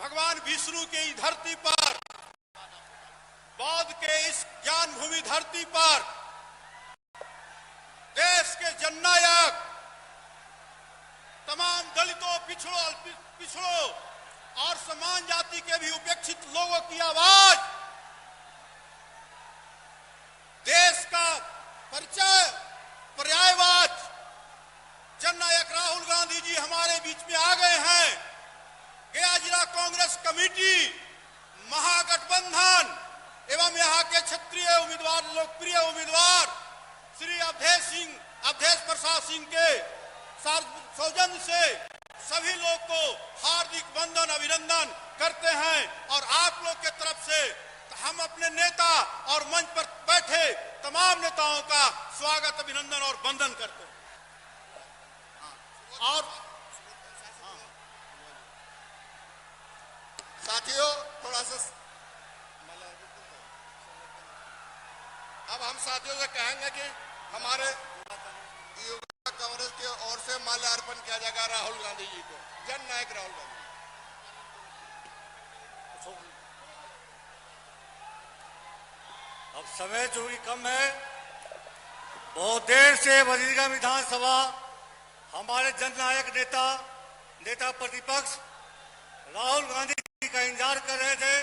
भगवान विष्णु की धरती पर, बौद्ध के इस ज्ञान भूमि धरती पर देश के जननायक, तमाम दलितों, पिछड़ों और समान जाति के भी उपेक्षित लोगों की आवाज, देश का परिचय, पर्यायवाच जननायक राहुल गांधी जी हमारे बीच में आ गए हैं। गया जिला कांग्रेस कमेटी, महागठबंधन एवं यहाँ के क्षेत्रीय उम्मीदवार, लोकप्रिय उम्मीदवार श्री अवधेश प्रसाद सिंह के सौजन्य से सभी लोग को हार्दिक वंदन, अभिनंदन करते हैं। और आप लोग के तरफ से हम अपने नेता और मंच पर बैठे तमाम नेताओं का स्वागत, अभिनंदन और वंदन करते हैं। और साथियों, थोड़ा सा अब हम साथियों से कहेंगे कि हमारे युवा कांग्रेस की ओर से माल्यार्पण किया जाएगा राहुल गांधी जी को, जननायक राहुल गांधी। अब समय जो भी कम है, बहुत देर से वजीरगंज विधानसभा हमारे जननायक नेता प्रतिपक्ष राहुल गांधी जी का इंतजार कर रहे थे।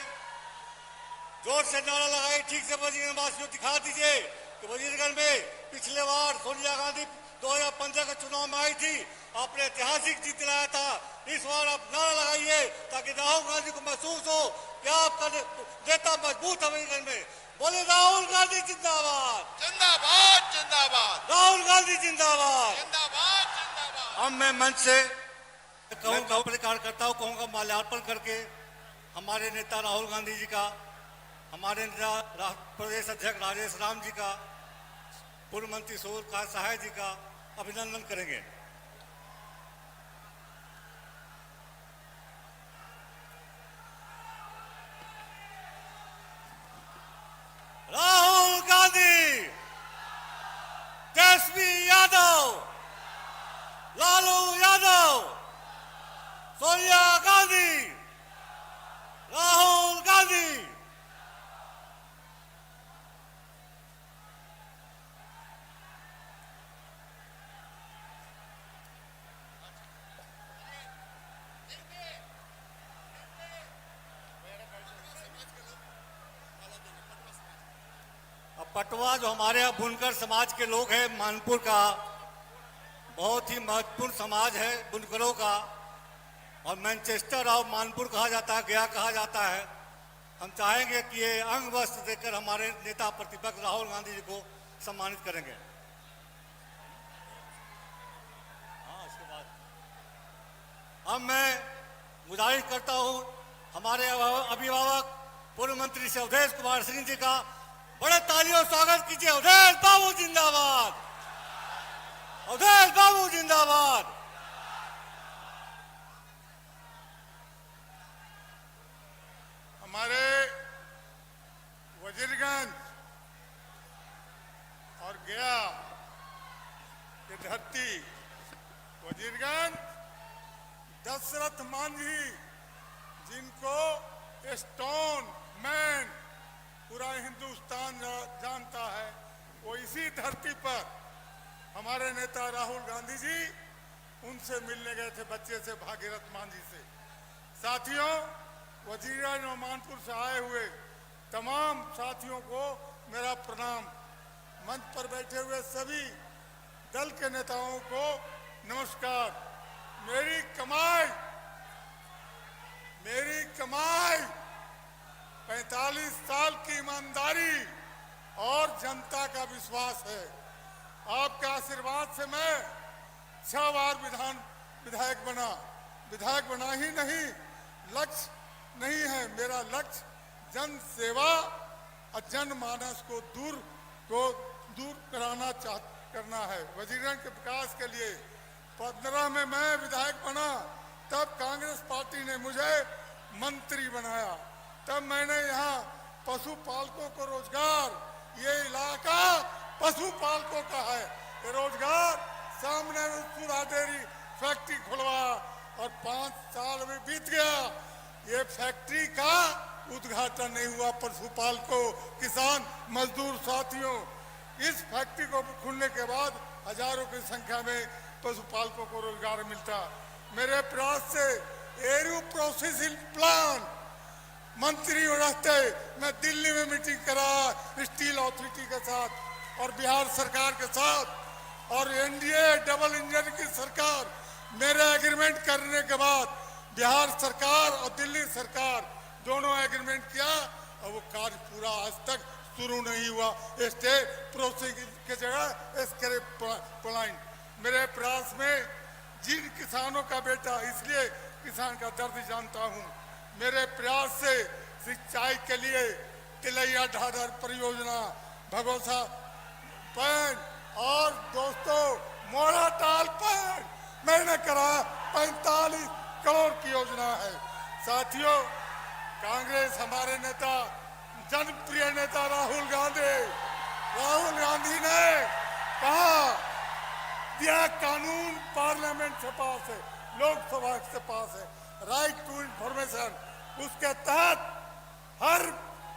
जोर से नारा लगाई, ठीक से वजीरगंज वासियों दिखा दीजिए कि वजीरगंज में पिछले बार सोनिया गांधी 2015 के चुनाव में आई थी, आपने ऐतिहासिक जीत दिलाया था। इस बार आप नारा लगाइए ताकि राहुल गांधी को महसूस हो कि आपका नेता मजबूत है वजीरगंज में। बोले राहुल गांधी जिंदाबाद, जिंदाबाद, जिंदाबाद, राहुल गांधी जिंदाबाद, जिंदाबाद, जिंदाबाद। अब मैं मंच से कहूँगा, अपने कार्यकर्ताओं कहूँगा माल्यार्पण करके हमारे नेता राहुल गांधी जी का, हमारे नेता प्रदेश अध्यक्ष राजेश राम जी का, पूर्व मंत्री सूर्यकांत सहाय जी का अभिनंदन करेंगे। राहुल गांधी, तेजस्वी यादव, लालू यादव, सोनिया गांधी, राहुल गांधी। पटवा जो हमारे यहाँ बुनकर समाज के लोग हैं, मानपुर का बहुत ही महत्वपूर्ण समाज है बुनकरों का, और मैनचेस्टर ऑफ मानपुर कहा जाता है, गया कहा जाता है। हम चाहेंगे कि ये अंग वस्त्र देकर हमारे नेता प्रतिपक्ष राहुल गांधी जी को सम्मानित करेंगे। हाँ, उसके बाद अब मैं गुजारिश करता हूँ हमारे अभिभावक पूर्व मंत्री से अवधेश कुमार सिंह जी का बड़े तालियों स्वागत कीजिए। अवधेश बाबू जिंदाबाद, अवधेश बाबू जिंदाबाद। हमारे वजीरगंज और गया की धरती, वजीरगंज दशरथ मांझी जिनको स्टोन मैन पूरा हिंदुस्तान जानता है, वो इसी धरती पर हमारे नेता राहुल गांधी जी उनसे मिलने गए थे, बच्चे से, भागीरथ मांझी से। साथियों, वजीरगंज और मानपुर से आए हुए तमाम साथियों को मेरा प्रणाम। मंच पर बैठे हुए सभी दल के नेताओं को नमस्कार। मेरी कमाई 45 साल की ईमानदारी और जनता का विश्वास है। आपके आशीर्वाद से मैं 6 बार विधायक बना ही नहीं, लक्ष्य नहीं है। मेरा लक्ष्य जन सेवा और जनमानस को दूर करना है। वजीरगंज के विकास के लिए 15 में मैं विधायक बना, तब कांग्रेस पार्टी ने मुझे मंत्री बनाया। तब मैंने यहाँ पशुपालकों को रोजगार, ये इलाका पशुपालकों का है, ये रोजगार, सामने सुधा डेयरी फैक्ट्री खुलवा, और 5 साल में बीत गया। ये फैक्ट्री का उद्घाटन नहीं हुआ। पशुपाल को किसान मजदूर साथियों, इस फैक्ट्री को खुलने के बाद हजारों की संख्या में पशुपालकों को रोजगार मिलता। मेरे प्रयास से एरू प्रोसेसिंग प्लांट मंत्री रहते मैं दिल्ली में मीटिंग करा स्टील अथॉरिटी के साथ और बिहार सरकार के साथ और एनडीए डबल इंजन की सरकार, मेरे एग्रीमेंट करने के बाद बिहार सरकार और दिल्ली सरकार दोनों एग्रीमेंट किया और वो कार्य पूरा आज तक शुरू नहीं हुआ। स्टे प्रोसेसिंग की जगह स्क्रैप प्लांट। मेरे प्रयास में जिन किसानों का बेटा, इसलिए किसान का दर्द जानता हूँ, मेरे प्रयास से सिंचाई के लिए तिलैया ढाढर परियोजना, भगोसा पैन और दोस्तों मोराटाल पैन मैंने करा 45 करोड़ की योजना है। साथियों, कांग्रेस हमारे नेता, जनप्रिय नेता राहुल गांधी ने कहा यह कानून पार्लियामेंट से पास है, लोकसभा से पास है, राइट टू इंफॉर्मेशन, उसके तहत हर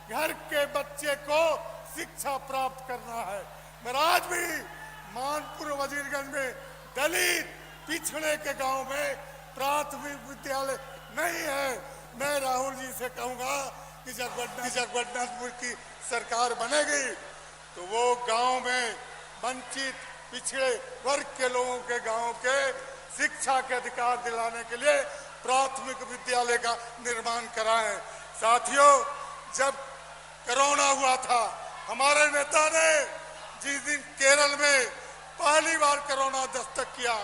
घर के बच्चे को शिक्षा प्राप्त करना है। मेरा आज भी मानपुर वजीरगंज में दलित पिछड़े के गांव में प्राथमिक विद्यालय नहीं है। मैं राहुल जी से कहूंगा कि जब गठबंधन की सरकार बनेगी तो वो गांव में वंचित पिछड़े वर्ग के लोगों के गांव के शिक्षा के अधिकार दिलाने के लिए प्राथमिक विद्यालय का निर्माण कराएं। साथियों, जब कोरोना हुआ था, हमारे नेता ने जिस दिन केरल में पहली बार कोरोना दस्तक किया,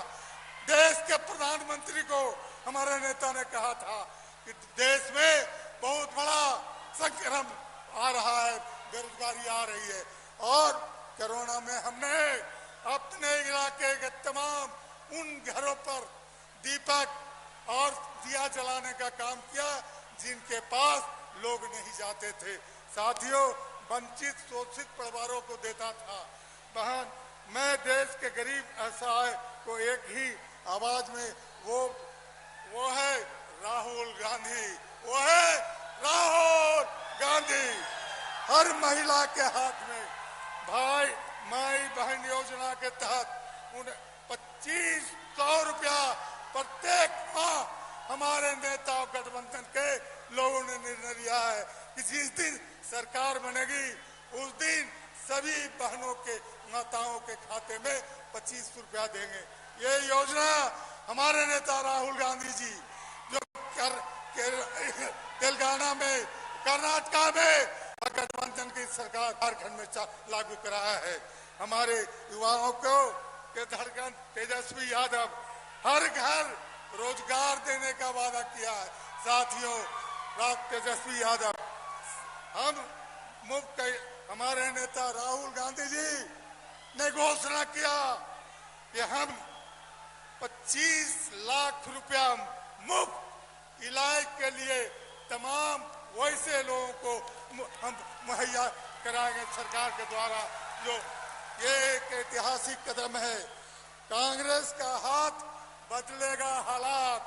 देश के प्रधानमंत्री को हमारे नेता ने कहा था कि देश में बहुत बड़ा संक्रमण आ रहा है, बेरोजगारी आ रही है, और कोरोना में हमने अपने इलाके के तमाम उन घरों पर दीपक और दिया जलाने का काम किया जिनके पास लोग नहीं जाते थे। साथियों, वंचित शोषित परिवारों को देता था। बहन, मैं देश के गरीब असहाय को एक ही आवाज में वो है राहुल गांधी, वो है राहुल गांधी। हर महिला के हाथ में भाई माई बहन योजना के तहत उन्हें 2500 रुपया प्रत्येक माह हमारे नेता गठबंधन के लोगों ने निर्णय लिया है कि जिस दिन सरकार बनेगी उस दिन सभी बहनों के माताओं के खाते में 2500 रुपया देंगे। ये योजना हमारे नेता राहुल गांधी जी जो तेलंगाना में, कर्नाटका में गठबंधन की सरकार झारखंड में लागू कराया है। हमारे युवाओं को के धड़कन तेजस्वी यादव हर घर रोजगार देने का वादा किया है। साथियों, तेजस्वी यादव हम मुफ्त, हमारे नेता राहुल गांधी जी ने घोषणा किया कि हम 25 लाख रुपया मुफ्त इलाज के लिए तमाम वैसे लोगों को हम मुहैया कराएंगे सरकार के द्वारा। जो ये एक ऐतिहासिक कदम है। कांग्रेस का हाथ बदलेगा हालात,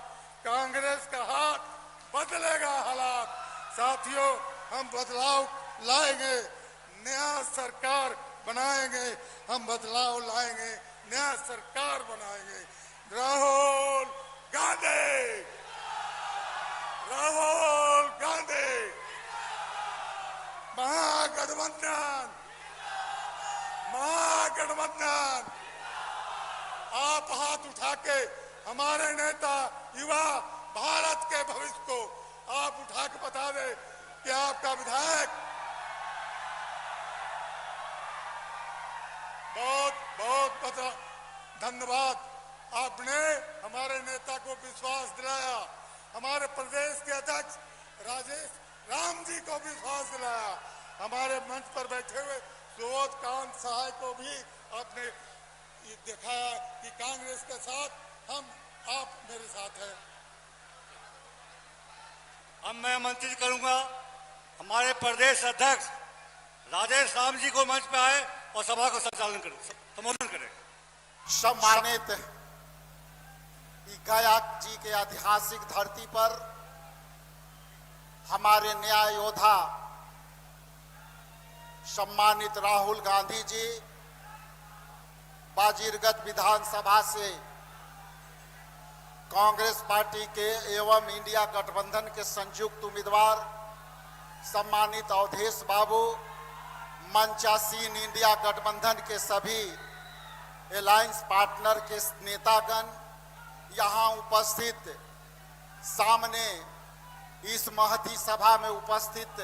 कांग्रेस का हाथ बदलेगा हालात। साथियों, हम बदलाव लाएंगे, नया सरकार बनाएंगे, हम बदलाव लाएंगे, नया सरकार बनाएंगे। राहुल गांधी, राहुल गांधी, महागठबंधन, महागठबंधन। आप हाथ उठा के हमारे नेता युवा भारत के भविष्य को आप उठा के बता दे कि आपका विधायक बहुत बहुत धन्यवाद। आपने हमारे नेता को विश्वास दिलाया, हमारे प्रदेश के अध्यक्ष राजेश राम जी को विश्वास दिलाया, हमारे मंच पर बैठे हुए सुबोध कांत सहाय को भी आपने दिखाया कि कांग्रेस के साथ आप मेरे साथ हैं। अब मैं आमंत्रित करूंगा हमारे प्रदेश अध्यक्ष राजेश राम जी को मंच पे आए और सभा को संबोधन करें। सम्मानित गया जी के ऐतिहासिक धरती पर हमारे न्याय योद्धा सम्मानित राहुल गांधी जी बाजीरगत विधानसभा से कांग्रेस पार्टी के एवं इंडिया गठबंधन के संयुक्त उम्मीदवार सम्मानित अवधेश बाबू, मंचासीन इंडिया गठबंधन के सभी अलायंस पार्टनर के नेतागण, यहाँ उपस्थित सामने इस महती सभा में उपस्थित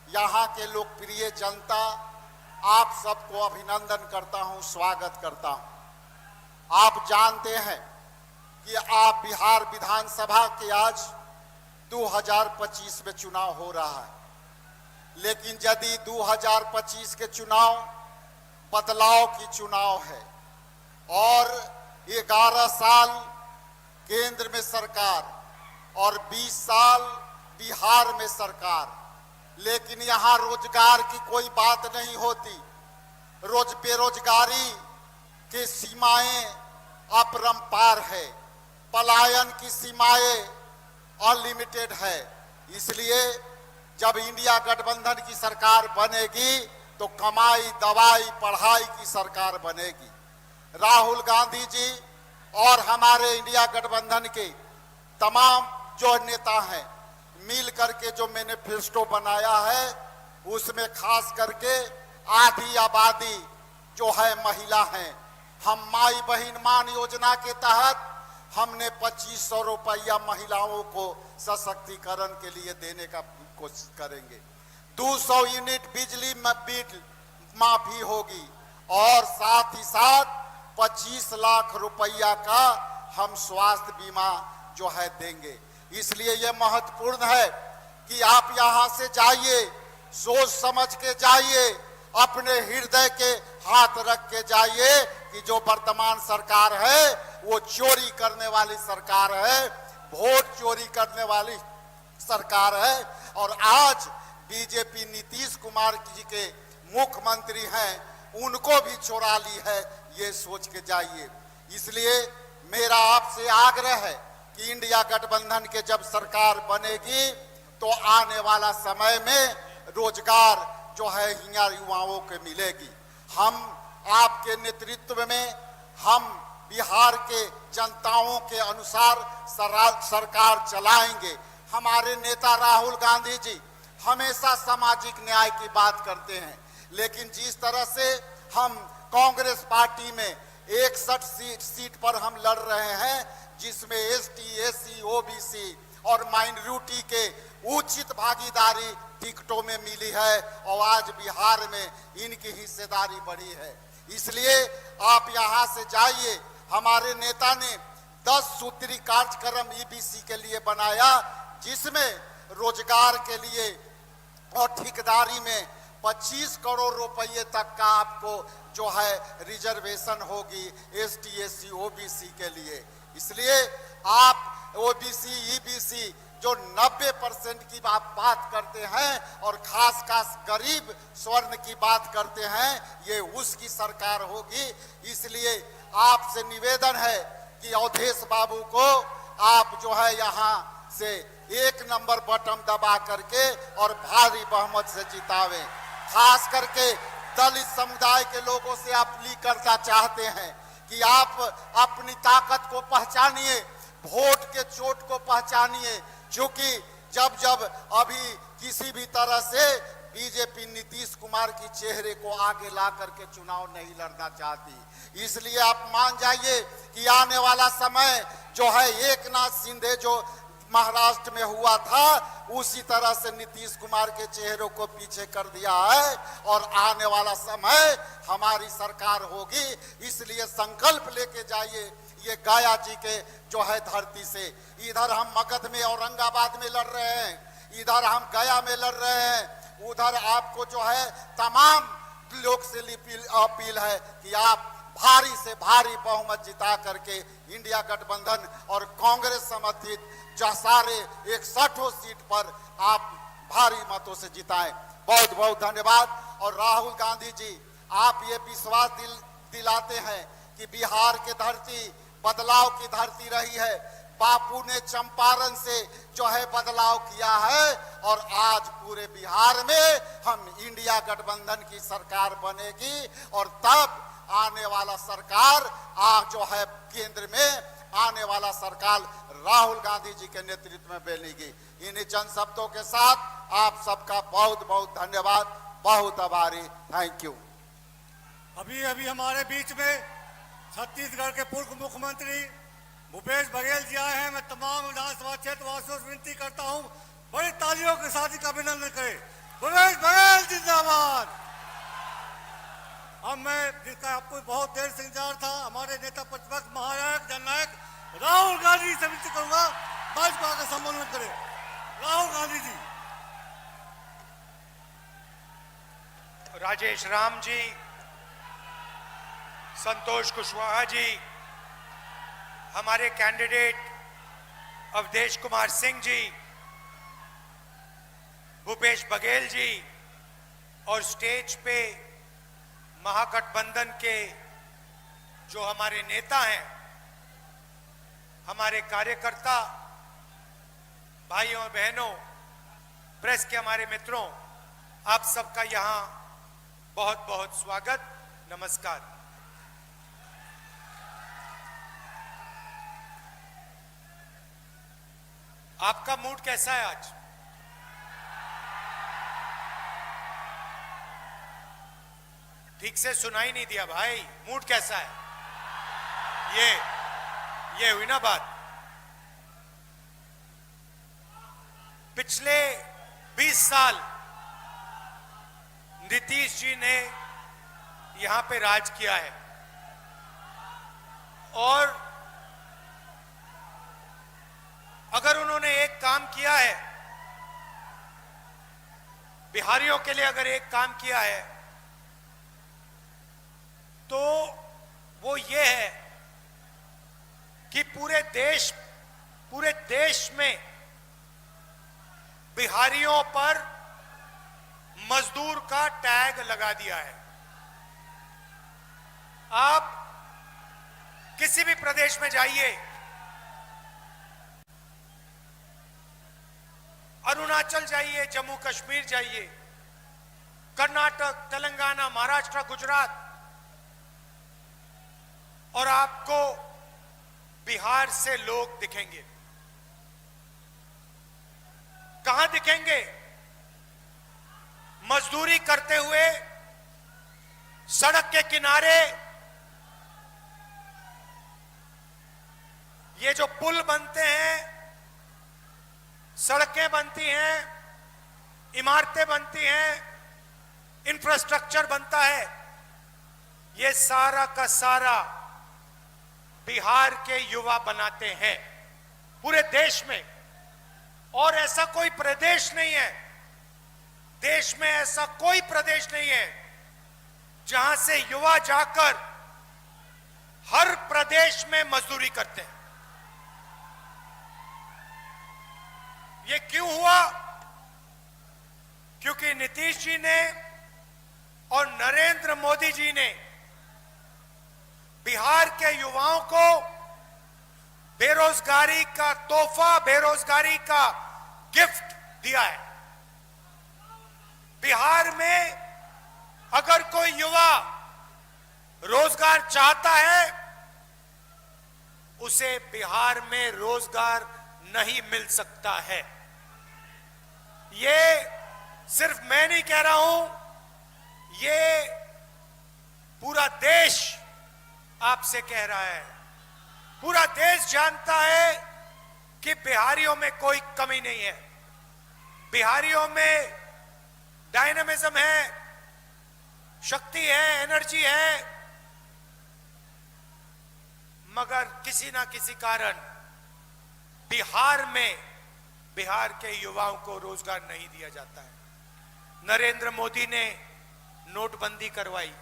यहाँ के लोकप्रिय जनता, आप सबको अभिनंदन करता हूँ, स्वागत करता हूँ। आप जानते हैं कि आप बिहार विधानसभा के आज 2025 में चुनाव हो रहा है, लेकिन यदि 2025 के चुनाव बदलाव की चुनाव है और 11 साल केंद्र में सरकार और 20 साल बिहार में सरकार, लेकिन यहाँ रोजगार की कोई बात नहीं होती। बेरोजगारी की सीमाएं अपरंपार है, पलायन की सीमाएं अनलिमिटेड है। इसलिए जब इंडिया गठबंधन की सरकार बनेगी तो कमाई, दवाई, पढ़ाई की सरकार बनेगी। राहुल गांधी जी और हमारे इंडिया गठबंधन के तमाम जो नेता हैं मिल करके जो मैनिफेस्टो बनाया है, उसमें खास करके आधी आबादी जो है महिला हैं। हम माई बहन मान योजना के तहत हमने 2500 रुपया महिलाओं को सशक्तिकरण के लिए देने का कोशिश करेंगे। 200 यूनिट बिजली में बिल माफी होगी और साथ ही साथ 25 लाख रुपया का हम स्वास्थ्य बीमा जो है देंगे। इसलिए यह महत्वपूर्ण है कि आप यहां से जाइए, सोच समझ के जाइए, अपने हृदय के हाथ रख के जाइए कि जो वर्तमान सरकार है वो चोरी करने वाली सरकार है, वोट चोरी करने वाली सरकार है। और आज बीजेपी नीतीश कुमार जी के मुख्यमंत्री हैं, उनको भी चुरा ली है, ये सोच के जाइए। इसलिए मेरा आपसे आग्रह है कि इंडिया गठबंधन के जब सरकार बनेगी तो आने वाला समय में रोजगार जो है यहाँ युवाओं को मिलेगी। हम आपके नेतृत्व में हम बिहार के जनताओं के अनुसार सरकार चलाएंगे। हमारे नेता राहुल गांधी जी हमेशा सामाजिक न्याय की बात करते हैं, लेकिन जिस तरह से हम कांग्रेस पार्टी में 61 सीट पर हम लड़ रहे हैं, जिसमें एसटी, एससी, ओबीसी और माइनॉरिटी के उचित भागीदारी टिकटों में मिली है और आज बिहार में इनकी हिस्सेदारी बढ़ी है। इसलिए आप यहां से जाइए। हमारे नेता ने 10 सूत्री कार्यक्रम ईबीसी के लिए बनाया, जिसमें रोजगार के लिए और ठेकेदारी में 25 करोड़ रुपये तक का आपको जो है रिजर्वेशन होगी एसटी, एससी, ओबीसी के लिए। इसलिए आप ओबीसी, ईबीसी जो 90% की बात करते हैं और खास गरीब स्वर्ण की बात करते हैं, ये उसकी सरकार होगी। इसलिए आपसे निवेदन है कि अवधेश बाबू को आप जो है यहाँ से 1 नंबर बटन दबा करके और भारी बहुमत से जितावें। खास करके दलित समुदाय के लोगों से अपील करना चाहते हैं कि आप अपनी ताकत को पहचानिए, वोट के चोट को पहचानिए, क्योंकि जब अभी किसी भी तरह से बीजेपी नीतीश कुमार की चेहरे को आगे ला करके चुनाव नहीं लड़ना चाहती। इसलिए आप मान जाइए कि आने वाला समय जो है एकनाथ शिंदे जो महाराष्ट्र में हुआ था, उसी तरह से नीतीश कुमार के चेहरों को पीछे कर दिया है और आने वाला समय हमारी सरकार होगी। इसलिए संकल्प लेके जाइए। ये गया जी के जो है धरती से, इधर हम मगध में औरंगाबाद में लड़ रहे हैं, इधर हम गया में लड़ रहे हैं, उधर आपको जो है तमाम लोग से अपील है कि आप भारी से भारी बहुमत जिता करके इंडिया गठबंधन और कांग्रेस समर्थित जो सारे 61 सीट पर आप भारी मतों से जिताएं। बहुत बहुत धन्यवाद। और राहुल गांधी जी, आप ये विश्वास दिलाते हैं कि बिहार की धरती बदलाव की धरती रही है, बापू ने चंपारण से जो है बदलाव किया है और आज पूरे बिहार में हम इंडिया गठबंधन की सरकार बनेगी और तब आने वाला सरकार आज जो है केंद्र में आने वाला सरकार राहुल गांधी जी के नेतृत्व में बनेगी। इन्हीं चंद शब्दों के साथ आप सबका बहुत बहुत धन्यवाद, बहुत आभारी। Thank you. अभी अभी हमारे बीच में छत्तीसगढ़ के पूर्व मुख्यमंत्री भूपेश बघेल जी आए हैं। मैं तमाम विधानसभा क्षेत्र वासियों से विनती करता हूं, बड़ी तालियों के साथ इनका अभिनंदन करें। भूपेश बघेल जिंदाबाद। अब मैं जिसका आपको बहुत देर से इंतजार था, हमारे नेता प्रतिपक्ष महानायक जननायक राहुल गांधी से विनती करूंगा भाजपा का संबोधन करें। राहुल गांधी जी। राजेश राम जी, संतोष कुशवाहा जी, हमारे कैंडिडेट अवधेश कुमार सिंह जी, भूपेश बघेल जी और स्टेज पे महागठबंधन के जो हमारे नेता हैं, हमारे कार्यकर्ता भाइयों और बहनों, प्रेस के हमारे मित्रों, आप सबका यहां बहुत बहुत स्वागत, नमस्कार। आपका मूड कैसा है आज? ठीक से सुनाई नहीं दिया भाई, मूड कैसा है? ये हुई ना बात। पिछले 20 साल नीतीश जी ने यहां पे राज किया है और अगर उन्होंने एक काम किया है, बिहारियों के लिए अगर एक काम किया है तो वो ये है कि पूरे देश में बिहारियों पर मजदूर का टैग लगा दिया है। आप किसी भी प्रदेश में जाइए, अरुणाचल जाइए, जम्मू कश्मीर जाइए, कर्नाटक, तेलंगाना, महाराष्ट्र, गुजरात, और आपको बिहार से लोग दिखेंगे। कहां दिखेंगे? मजदूरी करते हुए सड़क के किनारे। ये जो पुल बनते हैं, सड़कें बनती हैं, इमारतें बनती हैं, इंफ्रास्ट्रक्चर बनता है, ये सारा का सारा बिहार के युवा बनाते हैं पूरे देश में। और ऐसा कोई प्रदेश नहीं है, देश में ऐसा कोई प्रदेश नहीं है जहां से युवा जाकर हर प्रदेश में मजदूरी करते हैं। ये क्यों हुआ? क्योंकि नीतीश जी ने और नरेंद्र मोदी जी ने बिहार के युवाओं को बेरोजगारी का तोहफा, बेरोजगारी का गिफ्ट दिया है। बिहार में अगर कोई युवा रोजगार चाहता है, उसे बिहार में रोजगार नहीं मिल सकता है। ये सिर्फ मैं नहीं कह रहा हूं, ये पूरा देश आपसे कह रहा है। पूरा देश जानता है कि बिहारियों में कोई कमी नहीं है। बिहारियों में डायनामिज्म है, शक्ति है, एनर्जी है, मगर किसी ना किसी कारण बिहार के युवाओं को रोजगार नहीं दिया जाता है। नरेंद्र मोदी ने नोटबंदी करवाई,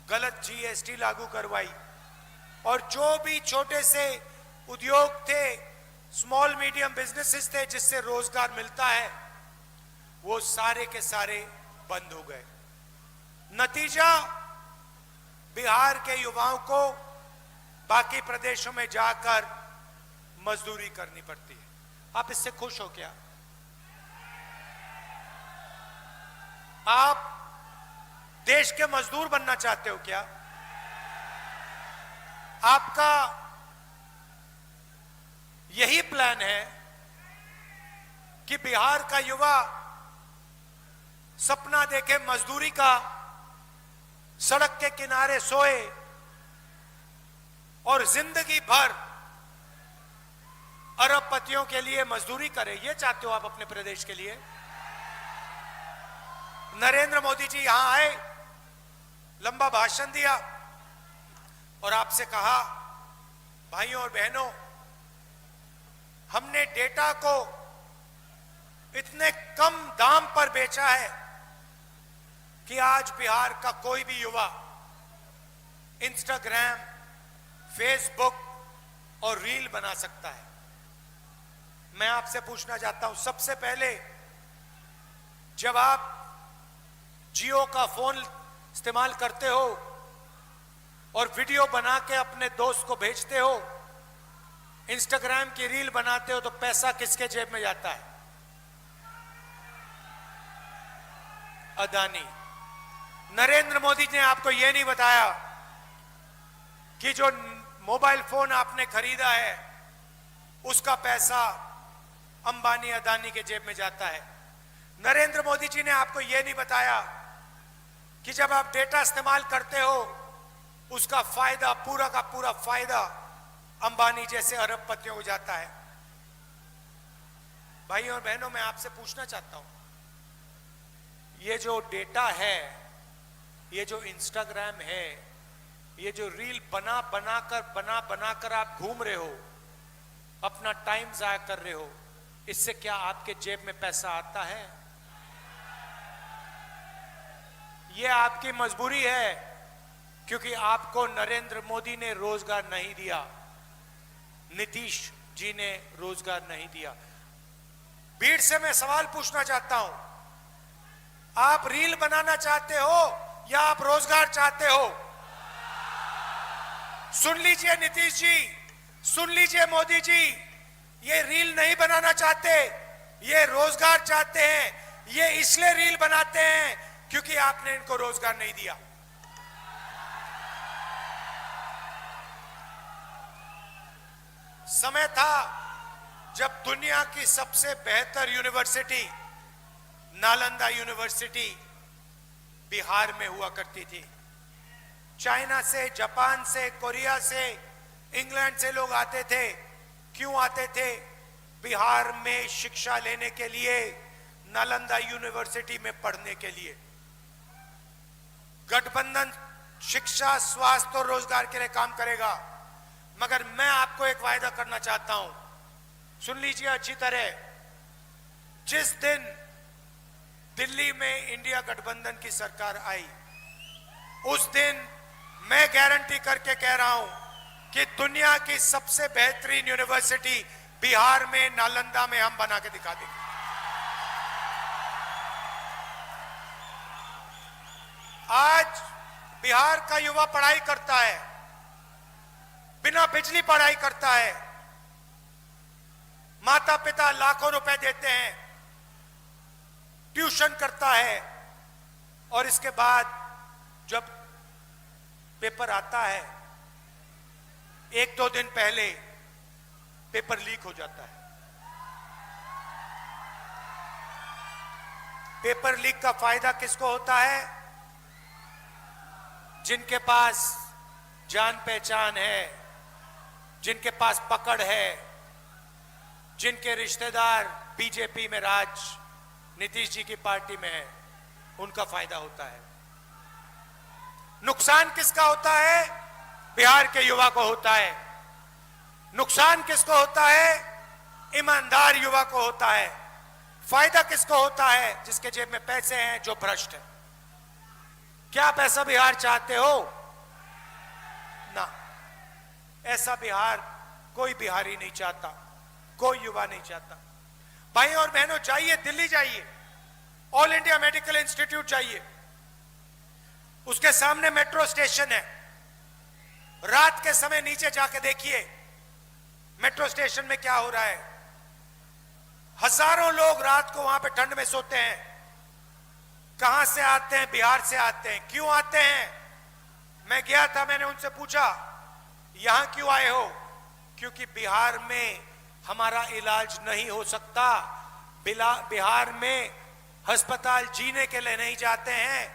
गलत जीएसटी लागू करवाई, और जो भी छोटे से उद्योग थे, स्मॉल मीडियम बिजनेसेस थे जिससे रोजगार मिलता है, वो सारे के सारे बंद हो गए। नतीजा, बिहार के युवाओं को बाकी प्रदेशों में जाकर मजदूरी करनी पड़ती है। आप इससे खुश हो क्या? आप देश के मजदूर बनना चाहते हो क्या? आपका यही प्लान है कि बिहार का युवा सपना देखे मजदूरी का, सड़क के किनारे सोए और जिंदगी भर अरबपतियों के लिए मजदूरी करे? ये चाहते हो आप अपने प्रदेश के लिए? नरेंद्र मोदी जी यहां आए, लंबा भाषण दिया और आपसे कहा, भाइयों और बहनों, हमने डेटा को इतने कम दाम पर बेचा है कि आज बिहार का कोई भी युवा इंस्टाग्राम, फेसबुक और रील बना सकता है। मैं आपसे पूछना चाहता हूं, सबसे पहले जब आप जियो का फोन इस्तेमाल करते हो और वीडियो बना के अपने दोस्त को भेजते हो, इंस्टाग्राम की रील बनाते हो, तो पैसा किसके जेब में जाता है? अदानी। नरेंद्र मोदी ने आपको यह नहीं बताया कि जो मोबाइल फोन आपने खरीदा है उसका पैसा अंबानी अदानी के जेब में जाता है। नरेंद्र मोदी जी ने आपको यह नहीं बताया कि जब आप डेटा इस्तेमाल करते हो उसका फायदा, पूरा का पूरा फायदा अंबानी जैसे अरबपतियों को जाता है। भाइयों और बहनों, मैं आपसे पूछना चाहता हूं, ये जो डेटा है, ये जो इंस्टाग्राम है, ये जो रील बना बनाकर आप घूम रहे हो, अपना टाइम जाया कर रहे हो, इससे क्या आपके जेब में पैसा आता है? ये आपकी मजबूरी है, क्योंकि आपको नरेंद्र मोदी ने रोजगार नहीं दिया, नीतीश जी ने रोजगार नहीं दिया। भीड़ से मैं सवाल पूछना चाहता हूं, आप रील बनाना चाहते हो या आप रोजगार चाहते हो? सुन लीजिए नीतीश जी, सुन लीजिए मोदी जी, ये रील नहीं बनाना चाहते, ये रोजगार चाहते हैं। ये इसलिए रील बनाते हैं क्योंकि आपने इनको रोजगार नहीं दिया। समय था जब दुनिया की सबसे बेहतर यूनिवर्सिटी नालंदा यूनिवर्सिटी बिहार में हुआ करती थी। चाइना से, जापान से, कोरिया से, इंग्लैंड से लोग आते थे। क्यों आते थे? बिहार में शिक्षा लेने के लिए, नालंदा यूनिवर्सिटी में पढ़ने के लिए। गठबंधन शिक्षा, स्वास्थ्य और रोजगार के लिए काम करेगा, मगर मैं आपको एक वायदा करना चाहता हूं, सुन लीजिए अच्छी तरह। जिस दिन दिल्ली में इंडिया गठबंधन की सरकार आई, उस दिन मैं गारंटी करके कह रहा हूं कि दुनिया की सबसे बेहतरीन यूनिवर्सिटी बिहार में, नालंदा में हम बना के दिखा देंगे। आज बिहार का युवा पढ़ाई करता है, बिना बिजली पढ़ाई करता है। माता पिता लाखों रुपए देते हैं, ट्यूशन करता है, और इसके बाद जब पेपर आता है, एक दो दिन पहले पेपर लीक हो जाता है। पेपर लीक का फायदा किसको होता है? जिनके पास जान पहचान है, जिनके पास पकड़ है, जिनके रिश्तेदार बीजेपी में, नीतीश जी की पार्टी में है, उनका फायदा होता है। नुकसान किसका होता है? बिहार के युवा को होता है। नुकसान किसको होता है? ईमानदार युवा को होता है। फायदा किसको होता है? जिसके जेब में पैसे हैं, जो भ्रष्ट है। क्या आप ऐसा बिहार चाहते हो? ना, ऐसा बिहार कोई बिहारी नहीं चाहता, कोई युवा नहीं चाहता। भाई और बहनों, जाइए दिल्ली, जाइए, ऑल इंडिया मेडिकल इंस्टीट्यूट जाइए, उसके सामने मेट्रो स्टेशन है। रात के समय नीचे जाके देखिए, मेट्रो स्टेशन में क्या हो रहा है? हजारों लोग रात को वहां पे ठंड में सोते हैं। कहां से आते हैं? बिहार से आते हैं। क्यों आते हैं? मैं गया था, मैंने उनसे पूछा यहां क्यों आए हो? क्योंकि बिहार में हमारा इलाज नहीं हो सकता। बिहार में अस्पताल जीने के लिए नहीं जाते हैं,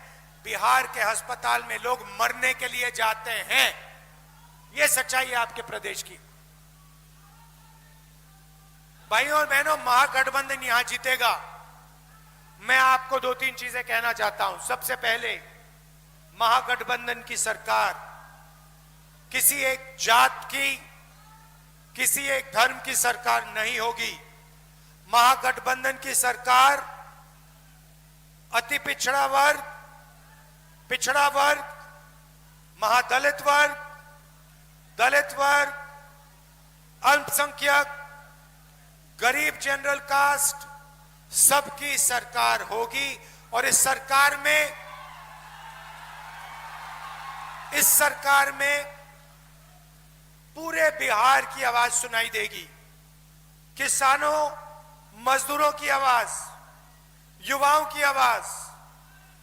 बिहार के अस्पताल में लोग मरने के लिए जाते हैं। यह सच्चाई है आपके प्रदेश की। भाइयों और बहनों, महागठबंधन यहां जीतेगा। मैं आपको 2-3 चीजें कहना चाहता हूं। सबसे पहले, महागठबंधन की सरकार किसी एक जात की, किसी एक धर्म की सरकार नहीं होगी। महागठबंधन की सरकार अति पिछड़ा वर्ग, पिछड़ा वर्ग, महादलित वर्ग, दलित वर्ग, अल्पसंख्यक, गरीब जनरल कास्ट, सबकी सरकार होगी। और इस सरकार में पूरे बिहार की आवाज सुनाई देगी। किसानों, मजदूरों की आवाज, युवाओं की आवाज,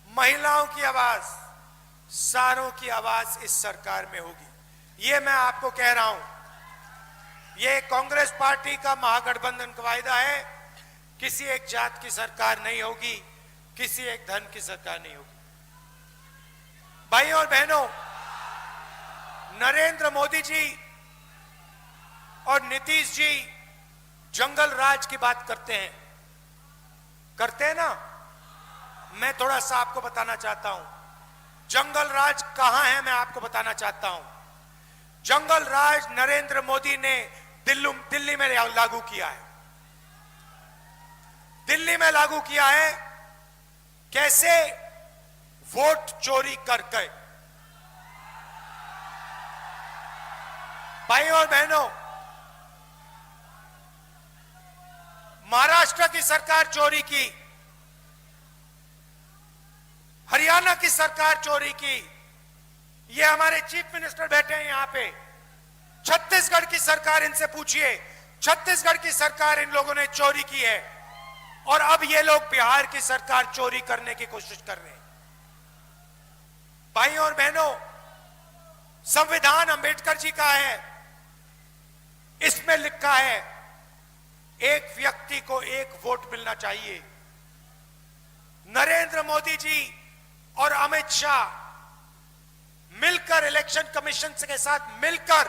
महिलाओं की आवाज, सारों की आवाज इस सरकार में होगी। यह मैं आपको कह रहा हूं। यह कांग्रेस पार्टी का महागठबंधन का वायदा है। किसी एक जात की सरकार नहीं होगी, किसी एक धर्म की सरकार नहीं होगी। भाइयों और बहनों, नरेंद्र मोदी जी और नीतीश जी जंगल राज की बात करते हैं ना? मैं थोड़ा सा आपको बताना चाहता हूं, जंगल राज कहां है, मैं आपको बताना चाहता हूं। जंगल राज नरेंद्र मोदी ने दिल्ली में लागू किया है। दिल्ली में लागू किया है। कैसे? वोट चोरी करके। भाइयों और बहनों, महाराष्ट्र की सरकार चोरी की, हरियाणा की सरकार चोरी की। ये हमारे चीफ मिनिस्टर बैठे हैं यहां पे। छत्तीसगढ़ की सरकार, इनसे पूछिए, छत्तीसगढ़ की सरकार इन लोगों ने चोरी की है। और अब ये लोग बिहार की सरकार चोरी करने की कोशिश कर रहे हैं। भाइयों और बहनों, संविधान अंबेडकर जी का है। इसमें लिखा है एक व्यक्ति को एक वोट मिलना चाहिए। नरेंद्र मोदी जी और अमित शाह मिलकर इलेक्शन कमीशन के साथ मिलकर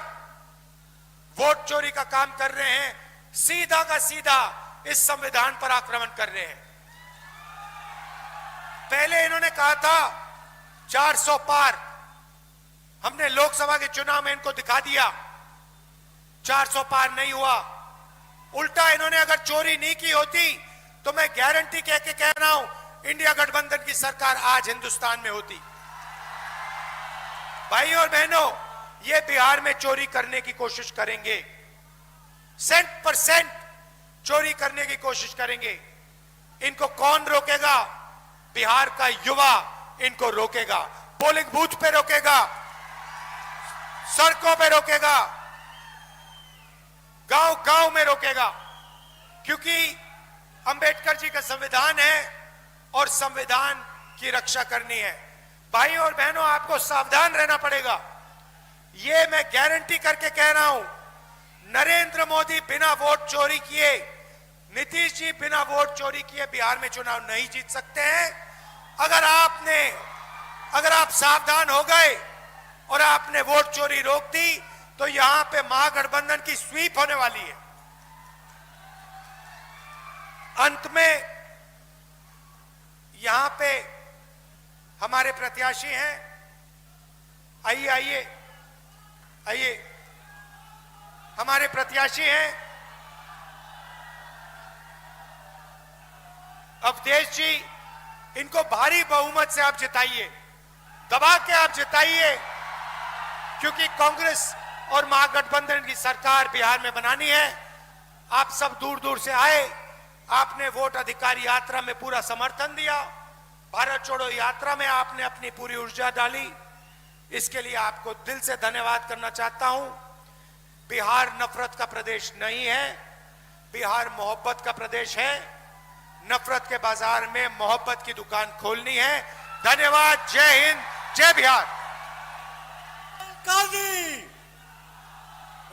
वोट चोरी का काम कर रहे हैं। सीधा का सीधा इस संविधान पर आक्रमण कर रहे हैं। पहले इन्होंने कहा था 400 पार। हमने लोकसभा के चुनाव में इनको दिखा दिया 400 पार नहीं हुआ। उल्टा इन्होंने अगर चोरी नहीं की होती तो मैं गारंटी कह के कह रहा हूं, इंडिया गठबंधन की सरकार आज हिंदुस्तान में होती। भाइयों और बहनों, ये बिहार में चोरी करने की कोशिश करेंगे, 100% चोरी करने की कोशिश करेंगे। इनको कौन रोकेगा? बिहार का युवा इनको रोकेगा। पोलिंग बूथ पे रोकेगा, सड़कों पे रोकेगा, गांव गांव में रोकेगा। क्योंकि अंबेडकर जी का संविधान है और संविधान की रक्षा करनी है। भाइयों और बहनों, आपको सावधान रहना पड़ेगा। यह मैं गारंटी करके कह रहा हूं, नरेंद्र मोदी बिना वोट चोरी किए, नीतीश जी बिना वोट चोरी किए बिहार में चुनाव नहीं जीत सकते हैं। अगर आप सावधान हो गए और आपने वोट चोरी रोक दी तो यहां पे महागठबंधन की स्वीप होने वाली है। अंत में यहां पे हमारे प्रत्याशी हैं, आइए आइए आइए, हमारे प्रत्याशी हैं अवधेश जी। इनको भारी बहुमत से आप जिताइए, दबा के आप जिताइए, क्योंकि कांग्रेस और महागठबंधन की सरकार बिहार में बनानी है। आप सब दूर दूर से आए, आपने वोट अधिकार यात्रा में पूरा समर्थन दिया, भारत छोड़ो यात्रा में आपने अपनी पूरी ऊर्जा डाली। इसके लिए आपको दिल से धन्यवाद करना चाहता हूं। बिहार नफरत का प्रदेश नहीं है, बिहार मोहब्बत का प्रदेश है। नफरत के बाजार में मोहब्बत की दुकान खोलनी है। धन्यवाद। जय हिंद, जय बिहार। गांधी,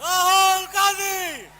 राहुल गांधी।